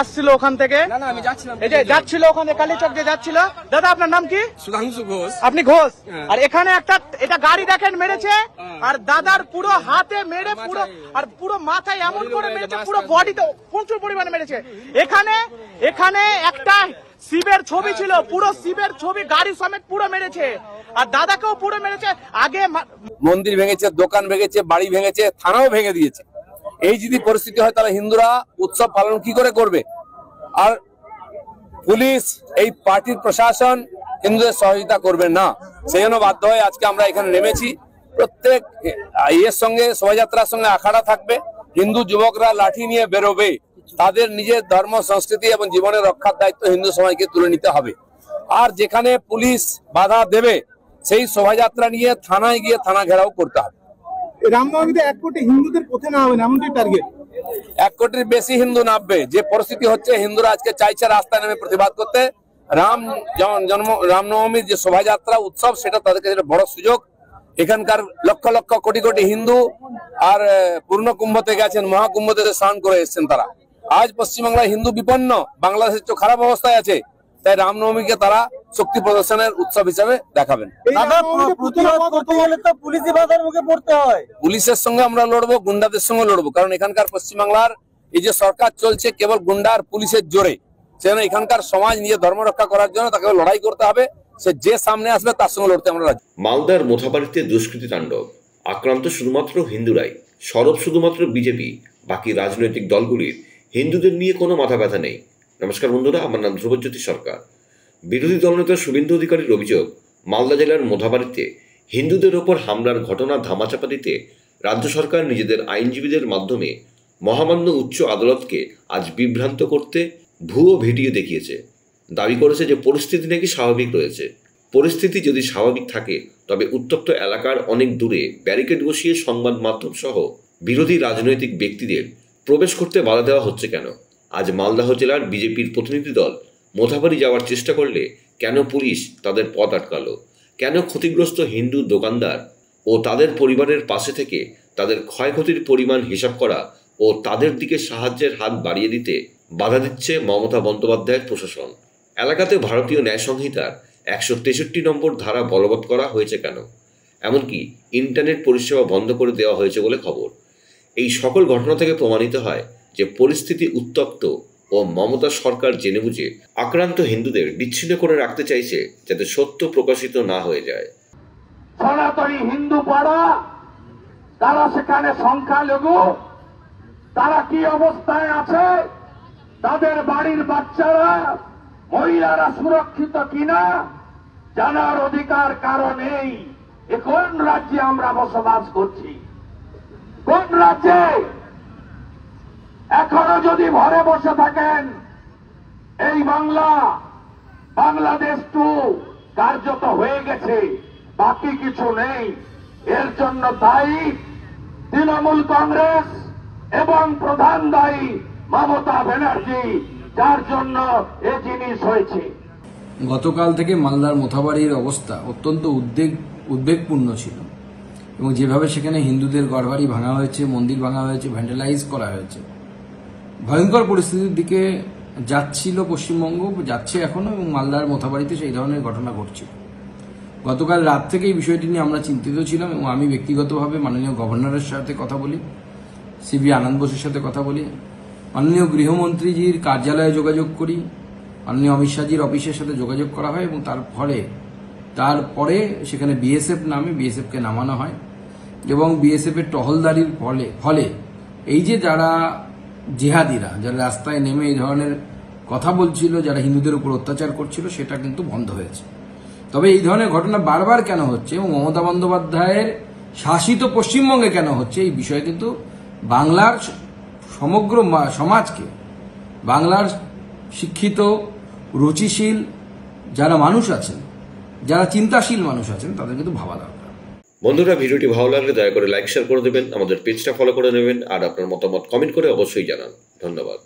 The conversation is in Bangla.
আসছিল ওখান থেকে, না আমি যাচ্ছিলাম, এই যে যাচ্ছিল ওখানে কালীচক যে যাচ্ছিল। দাদা আপনার নাম কি? সুধাংশু ঘোষ। আপনি ঘোষ। আর এখানে একটা এটা গাড়ি দেখেন মেরেছে, আর দাদার পুরো হাতে মেরে পুরো আর পুরো মাথায় এমন করে মেরেছে, পুরো বডিতে প্রচুর পরিমাণে মেরেছে। এখানে একটা শিবের ছবি ছিল, পুরো শিবের ছবি গাড়ি সমেত পুরো মেরেছে, আর দাদাকেও পুরো মেরেছে। আগে মন্দির ভেঙেছে, দোকান ভেঙেছে, বাড়ি ভেঙেছে, থানাও ভেঙে দিয়েছে। এই যদি পরিস্থিতি হয় তাহলে হিন্দুরা উৎসব পালন কি করে করবে? আর পুলিশ, এই পার্টির প্রশাসন হিন্দুদের সহযোগিতা করবে না। সেই জন্য বাধ্য হয়ে আজকে আমরা এখানে নেমেছি। প্রত্যেক ইয়ের সঙ্গে, শোভাযাত্রার সঙ্গে আখাড়া থাকবে। হিন্দু যুবকরা লাঠি নিয়ে বেরোবে। তাদের নিজের ধর্ম, সংস্কৃতি এবং জীবনের রক্ষার দায়িত্ব হিন্দু সমাজকে তুলে নিতে হবে। আর যেখানে পুলিশ বাধা দেবে সেই শোভাযাত্রা নিয়ে থানায় গিয়ে থানা ঘেরাও করতে হবে। রামনবমীতে 1 কোটি হিন্দুদের পথে না হবে এমনটাই টার্গেট। 1 কোটির বেশি হিন্দু নামবে। যে পরিস্থিতি হচ্ছে, হিন্দুরা আজকে চাইছে রাস্তায় নেমে প্রতিবাদ করতে। রামনবমীর যে শোভাযাত্রা উৎসব, সেটা তাদের কাছে বড় সুযোগ। এখানকার লক্ষ লক্ষ কোটি কোটি হিন্দু আর পূর্ণ কুম্ভতে গেছেন, মহাকুম্ভতে স্নান করে এসেছেন তারা। আজ পশ্চিমবাংলায় হিন্দু বিপন্ন, বাংলাদেশের তো খারাপ অবস্থায় আছে। তাই রামনবমীকে তারা শক্তি প্রদর্শনের উৎসব হিসাবে দেখাবেন। পুলিশের সঙ্গে আমরা লড়বো, গুন্ডাদের সঙ্গে লড়বো। কারণ এখানকার পশ্চিমবাংলার এই যে সরকার চলছে কেবল গুন্ডা আর পুলিশের জোরে। সেজন্য এখানকার সমাজ নিজের ধর্ম রক্ষা করার জন্য তাকে লড়াই করতে হবে। সে যে সামনে আসবে তার সঙ্গে লড়তে আমরা রাজি। মালদার মোথাবাড়িতে দুষ্কৃতী তাণ্ডব, আক্রান্ত শুধুমাত্র হিন্দুরাই, সরব শুধুমাত্র বিজেপি, বাকি রাজনৈতিক দলগুলির হিন্দুদের নিয়ে কোনো মাথা ব্যথা নেই। নমস্কার বন্ধুরা, আমার নাম ধ্রুবজ্যোতি সরকার। বিরোধী দলনেতা শুভেন্দু অধিকারীর অভিযোগ, মালদা জেলার মোথাবাড়িতে হিন্দুদের ওপর হামলার ঘটনা ধামাচাপা দিতে রাজ্য সরকার নিজেদের আইনজীবীদের মাধ্যমে মহামান্য উচ্চ আদালতকে আজ বিভ্রান্ত করতে ভুয়ো ভিডিও দেখিয়েছে। দাবি করেছে যে পরিস্থিতি নাকি স্বাভাবিক রয়েছে। পরিস্থিতি যদি স্বাভাবিক থাকে তবে উত্তপ্ত এলাকার অনেক দূরে ব্যারিকেড বসিয়ে সংবাদ মাধ্যম সহ বিরোধী রাজনৈতিক ব্যক্তিদের প্রবেশ করতে বাধা দেওয়া হচ্ছে কেন? আজ মালদহ জেলার বিজেপির প্রতিনিধি দল মোথাবাড়ি যাওয়ার চেষ্টা করলে কেন পুলিশ তাদের পথ আটকালো? কেন ক্ষতিগ্রস্ত হিন্দু দোকানদার ও তাদের পরিবারের পাশে থেকে তাদের ক্ষয়ক্ষতির পরিমাণ হিসাব করা ও তাদের দিকে সাহায্যের হাত বাড়িয়ে দিতে বাধা দিচ্ছে মমতা বন্দ্যোপাধ্যায়ের প্রশাসন? এলাকাতে ভারতীয় ন্যায় সংহিতার 163 নম্বর ধারা বলবৎ করা হয়েছে কেন? এমনকি ইন্টারনেট পরিষেবা বন্ধ করে দেওয়া হয়েছে বলে খবর। এই সকল ঘটনা থেকে প্রমাণিত হয় যে পরিস্থিতি উত্তপ্ত ও মমতা সরকার জেনে বুঝে আক্রান্ত হিন্দুদের বিচ্ছিন্ন করে রাখতে চাইছে, যাতে সত্য প্রকাশিত না হয়ে যায়। সনাতনী হিন্দু পাড়া, তারা সেখানে সংখ্যালঘু, তারা কি অবস্থায় আছে, তাদের বাড়ির বাচ্চারা, মহিলারা সুরক্ষিত কিনা জানার অধিকার কারো নেই। কোন রাজ্যে আমরা বসবাস করছি? কোন রাজ্যে? এখনো যদি ঘরে বসে থাকেন, এই বাংলাদেশ টু কার্যত হয়ে গেছে, বাকি কিছু নেই। এর জন্য দায়ী তৃণমূল কংগ্রেস এবং প্রধান দায়ী মমতা ব্যানার্জি, যার জন্য এ জিনিস হয়েছে। গতকাল থেকে মালদার মোথাবাড়ির অবস্থা অত্যন্ত উদ্বেগপূর্ণ ছিল, এবং যেভাবে সেখানে হিন্দুদের ঘরবাড়ি ভাঙা হয়েছে, মন্দির ভাঙা হয়েছে, ভ্যান্ডালাইজ করা হয়েছে, ভয়ঙ্কর পরিস্থিতির দিকে যাচ্ছিল পশ্চিমবঙ্গ, যাচ্ছে এখনো, এবং মালদার মোথাবাড়িতে সেই ধরনের ঘটনা ঘটছিল। গতকাল রাত থেকে এই বিষয়টি নিয়ে আমরা চিন্তিত ছিলাম, এবং আমি ব্যক্তিগতভাবে মাননীয় গভর্নরের সাথে কথা বলি, সিবি আনন্দ বোসের সাথে কথা বলি, মাননীয় গৃহমন্ত্রীজির কার্যালয়ে যোগাযোগ করি, মাননীয় অমিত শাহজির অফিসের সাথে যোগাযোগ করা হয়, এবং তারপরে সেখানে বিএসএফ নামে বিএসএফকে নামানো হয়, এবং বিএসএফ এর টহলদারির ফলে এই যে যারা জিহাদিরা, যারা রাস্তায় নেমে এই ধরনের কথা বলছিল, যারা হিন্দুদের উপর অত্যাচার করছিল, সেটা কিন্তু বন্ধ হয়েছে। তবে এই ধরনের ঘটনা বারবার কেন হচ্ছে এবং মমতা বন্দ্যোপাধ্যায়ের শাসিত পশ্চিমবঙ্গে কেন হচ্ছে, এই বিষয়ে কিন্তু বাংলার সমগ্র সমাজকে, বাংলার শিক্ষিত, রুচিশীল যারা মানুষ আছেন, যারা চিন্তাশীল মানুষ আছেন, তাদের কিন্তু ভাবা দরকার। বন্ধুরা, ভিডিওটি ভালো লাগলে দয়া করে লাইক শেয়ার করে দেবেন, আমাদের পেজটা ফলো করে নেবেন, আর আপনার মতামত কমেন্ট করে অবশ্যই জানান। ধন্যবাদ।